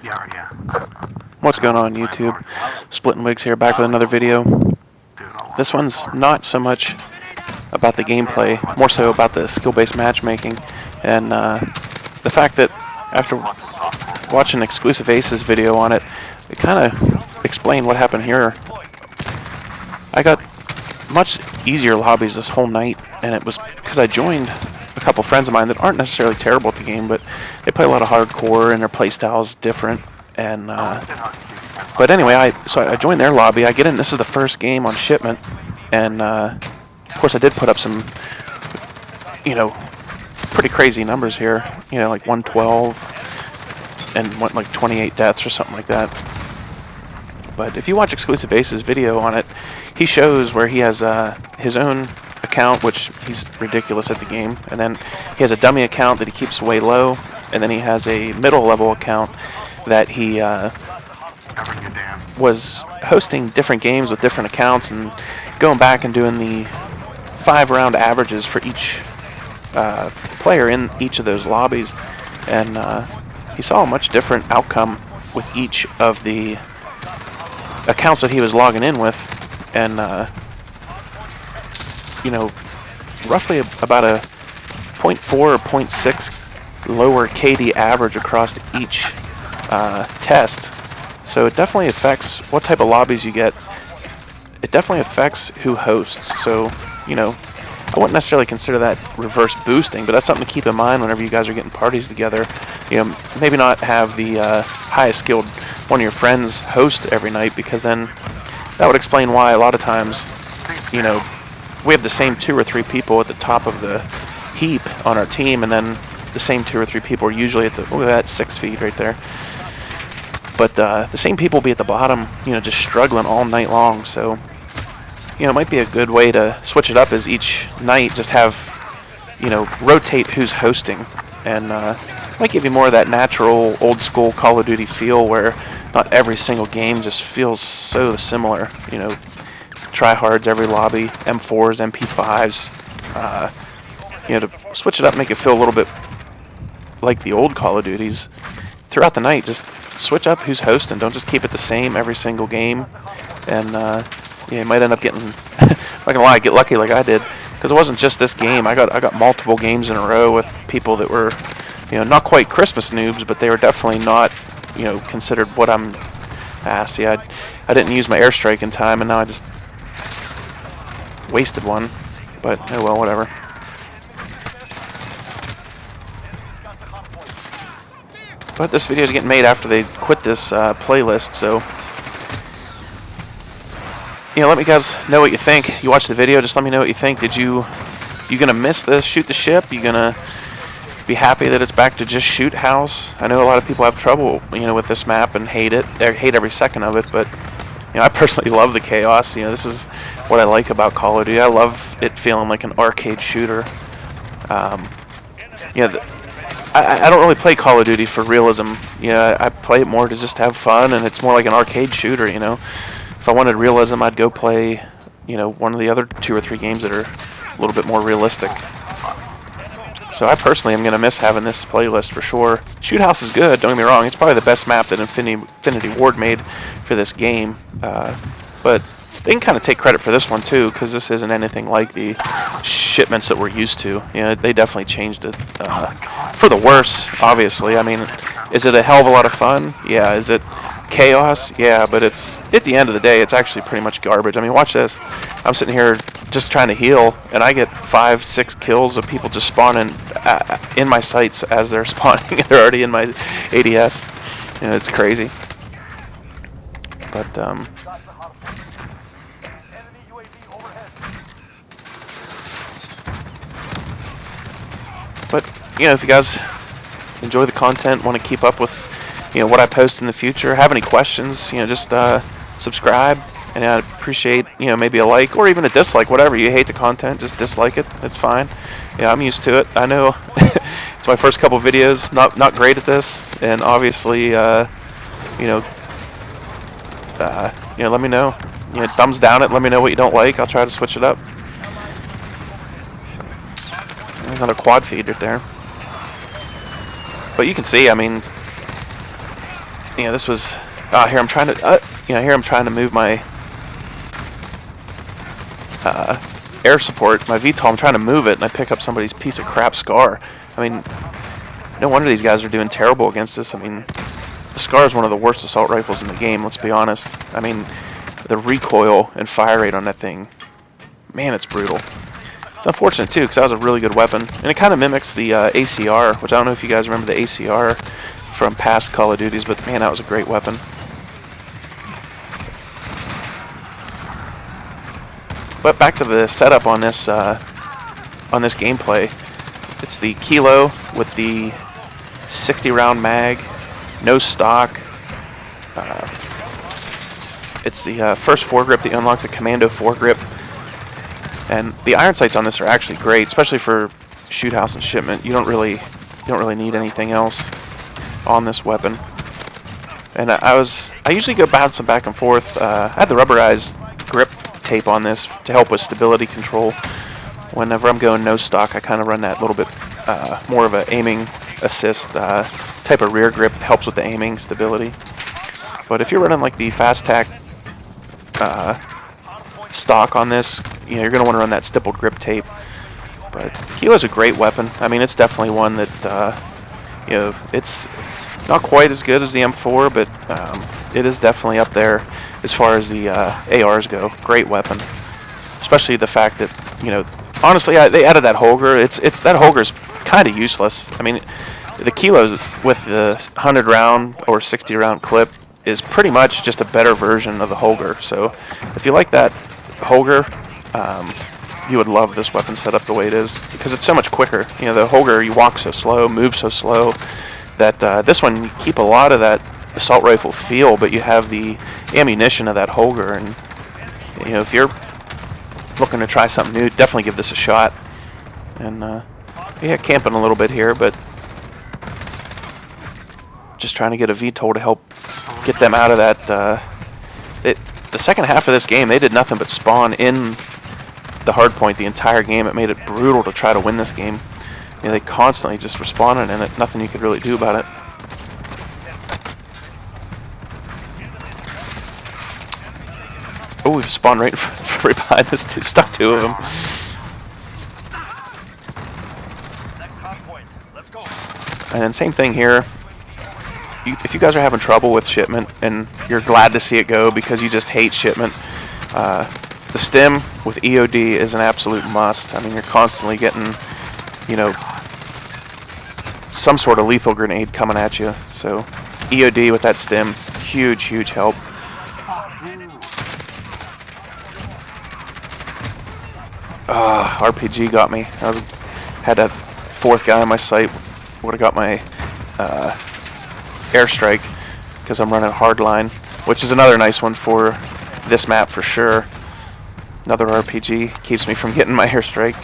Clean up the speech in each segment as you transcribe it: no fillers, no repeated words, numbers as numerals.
Yeah. What's going on YouTube? SplittinWigs here, back with another video. This one's not so much about the gameplay, more so about the skill-based matchmaking, and the fact that after watching Exclusive Ace's video on it, it kind of explained what happened here. I got much easier lobbies this whole night, and it was because I joined a couple friends of mine that aren't necessarily terrible at the game, but they play a lot of hardcore and their play style is different. And but anyway, I joined their lobby. I get in. This is the first game on Shipment, and of course I did put up some, pretty crazy numbers here. Like 112 and like 28 deaths or something like that. But if you watch Exclusive Ace's video on it, he shows where he has his own account, which he's ridiculous at the game, and then he has a dummy account that he keeps way low, and then he has a middle level account that he was hosting different games with different accounts and going back and doing the 5-round averages for each player in each of those lobbies, and he saw a much different outcome with each of the accounts that he was logging in with, and roughly about a 0.4 or 0.6 lower KD average across each test. So it definitely affects what type of lobbies you get. It definitely affects who hosts. So I wouldn't necessarily consider that reverse boosting, but that's something to keep in mind whenever you guys are getting parties together. Maybe not have the highest skilled one of your friends host every night, because then that would explain why a lot of times, we have the same 2 or 3 people at the top of the heap on our team, and then the same 2 or 3 people are usually at the, look at that 6 feet right there. But the same people will be at the bottom, just struggling all night long. So, it might be a good way to switch it up is each night just have, rotate who's hosting, and might give you more of that natural old school Call of Duty feel where not every single game just feels so similar. Tryhards every lobby, M4s, MP5s. To switch it up, make it feel a little bit like the old Call of Duties. Throughout the night, just switch up who's hosting. Don't just keep it the same every single game. And you might end up getting, I'm not gonna lie, get lucky like I did, because it wasn't just this game. I got multiple games in a row with people that were, not quite Christmas noobs, but they were definitely not, considered what I'm. See, I didn't use my airstrike in time, and now I just wasted one. But oh well, whatever. But this video is getting made after they quit this playlist, so let me guys know what you think. You watch the video, just let me know what you think. You gonna miss the shoot the ship? You gonna be happy that it's back to just shoot house? I know a lot of people have trouble, with this map and hate it. They hate every second of it, but I personally love the chaos. This is what I like about Call of Duty. I love it feeling like an arcade shooter. I don't really play Call of Duty for realism. I play it more to just have fun, and it's more like an arcade shooter. If I wanted realism, I'd go play, one of the other 2 or 3 games that are a little bit more realistic. So I personally am gonna miss having this playlist for sure. Shoot House is good. Don't get me wrong; it's probably the best map that Infinity Ward made for this game. But they can kind of take credit for this one too, because this isn't anything like the shipments that we're used to. They definitely changed it for the worse, obviously. I mean, is it a hell of a lot of fun? Yeah. Is it chaos? Yeah, but it's, at the end of the day, it's actually pretty much garbage. I mean, watch this. I'm sitting here just trying to heal, and I get 5-6 kills of people just spawning in my sights as they're spawning. They're already in my ADS. It's crazy. But if you guys enjoy the content, want to keep up with what I post in the future, have any questions, just subscribe, and I'd appreciate maybe a like or even a dislike. Whatever, you hate the content, just dislike it. It's fine. I'm used to it. I know it's my first couple videos, not great at this, and obviously let me know. Thumbs down it. Let me know what you don't like. I'll try to switch it up. Another quad feed right there. But you can see, I mean, you know, this was, here I'm trying to, here I'm trying to move my air support, my VTOL. I'm trying to move it, and I pick up somebody's piece of crap SCAR. I mean, no wonder these guys are doing terrible against this. I mean, the SCAR is one of the worst assault rifles in the game, let's be honest. I mean, the recoil and fire rate on that thing, man, it's brutal. It's unfortunate too, because that was a really good weapon, and it kind of mimics the ACR, which I don't know if you guys remember the ACR from past Call of Duties, but man, that was a great weapon. But back to the setup on this gameplay. It's the Kilo with the 60 round mag, no stock. It's the first foregrip that you unlock, the Commando foregrip. And the iron sights on this are actually great, especially for shoot house and shipment. You don't really need anything else on this weapon. And I usually go bouncing back and forth. I had the rubberized grip tape on this to help with stability control. Whenever I'm going no stock, I kind of run that little bit more of a aiming assist type of rear grip. Helps with the aiming stability. But if you're running like the fast tac stock on this, you know, you're going to want to run that stippled grip tape. But Kilo's a great weapon. I mean, it's definitely one that you know, it's not quite as good as the M4, but it is definitely up there as far as the ARs go. Great weapon, especially the fact that, you know, honestly, they added that Holger. It's that Holger's kind of useless. I mean, the Kilos with the 100 round or 60 round clip is pretty much just a better version of the Holger. So if you like that Holger, you would love this weapon setup the way it is, because it's so much quicker. You know, the Holger, you walk so slow, move so slow, that this one, you keep a lot of that assault rifle feel, but you have the ammunition of that Holger. And you know, if you're looking to try something new, definitely give this a shot. And yeah, camping a little bit here, but just trying to get a VTOL to help get them out of that. The second half of this game, they did nothing but spawn in the hard point the entire game. It made it brutal to try to win this game. You know, they constantly just were spawning in it. Nothing you could really do about it. Oh, we've spawned right behind us. Stuck two of them. And then same thing here. If you guys are having trouble with Shipment and you're glad to see it go because you just hate Shipment, the stim with EOD is an absolute must. I mean, you're constantly getting, you know, some sort of lethal grenade coming at you. So EOD with that stim, huge help. RPG got me. Had that fourth guy on my sight. Would have got my airstrike, because I'm running hardline, which is another nice one for this map for sure. Another RPG keeps me from getting my airstrike.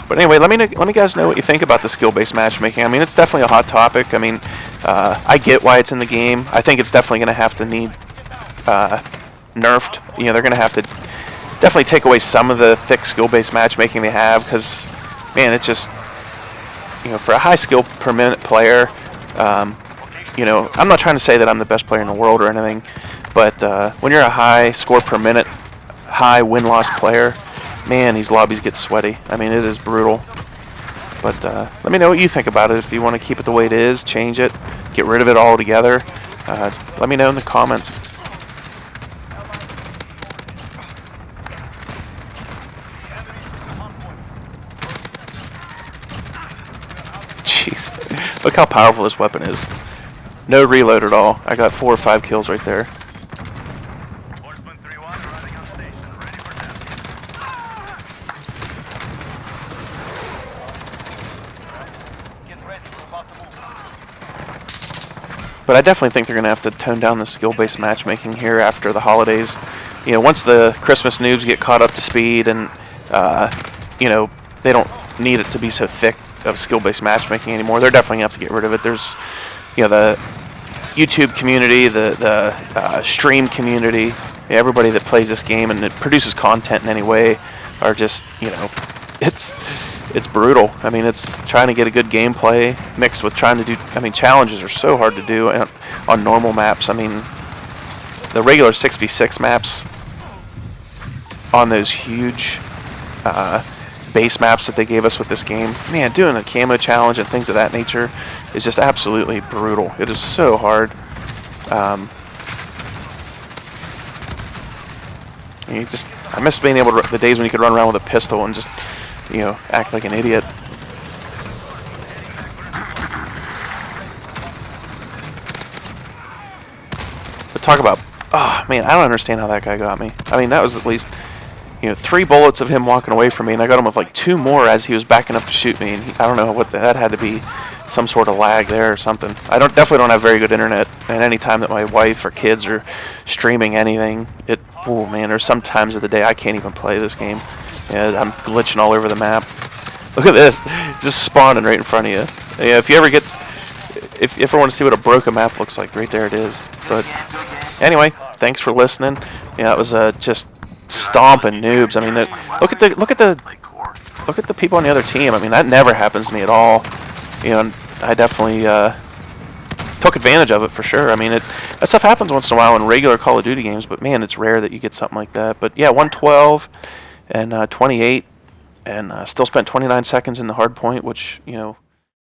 But anyway, let me guys know what you think about the skill-based matchmaking. I mean, it's definitely a hot topic. I mean, I get why it's in the game. I think it's definitely going to have to need nerfed. You know, they're going to have to definitely take away some of the thick skill-based matchmaking they have, because, man, it just, you know, for a high skill per minute player, you know, I'm not trying to say that I'm the best player in the world or anything, but when you're a high score per minute, high win-loss player, man, these lobbies get sweaty. I mean, it is brutal. But let me know what you think about it. If you want to keep it the way it is, change it, get rid of it altogether, let me know in the comments. Jeez, look how powerful this weapon is. No reload at all. I got 4 or 5 kills right there. But I definitely think they're going to have to tone down the skill-based matchmaking here after the holidays. You know, once the Christmas noobs get caught up to speed and, you know, they don't need it to be so thick of skill-based matchmaking anymore, they're definitely going to have to get rid of it. There's, you know, the YouTube community, the stream community, everybody that plays this game and that produces content in any way are just, you know, it's brutal. I mean, it's trying to get a good gameplay mixed with trying to do. I mean, challenges are so hard to do on normal maps. I mean, the regular 6v6 maps on those huge base maps that they gave us with this game, man, doing a camo challenge and things of that nature is just absolutely brutal. It is so hard. I miss being able to, the days when you could run around with a pistol and just, you know, act like an idiot. But talk about, oh man, I don't understand how that guy got me. I mean, that was at least, you know, 3 bullets of him walking away from me, and I got him with like 2 more as he was backing up to shoot me. And I don't know what that had to be, some sort of lag there or something. I definitely don't have very good internet, and any time that my wife or kids are streaming anything, oh man, there's some times of the day I can't even play this game. Yeah, I'm glitching all over the map. Look at this, just spawning right in front of you. Yeah, if you ever if you ever want to see what a broken map looks like, right there it is. But anyway, thanks for listening. Yeah, it was just stomping noobs. I mean, look at the people on the other team. I mean, that never happens to me at all. You know, and I definitely took advantage of it for sure. I mean, that stuff happens once in a while in regular Call of Duty games, but man, it's rare that you get something like that. But yeah, 112 and 28, and still spent 29 seconds in the hard point, which, you know,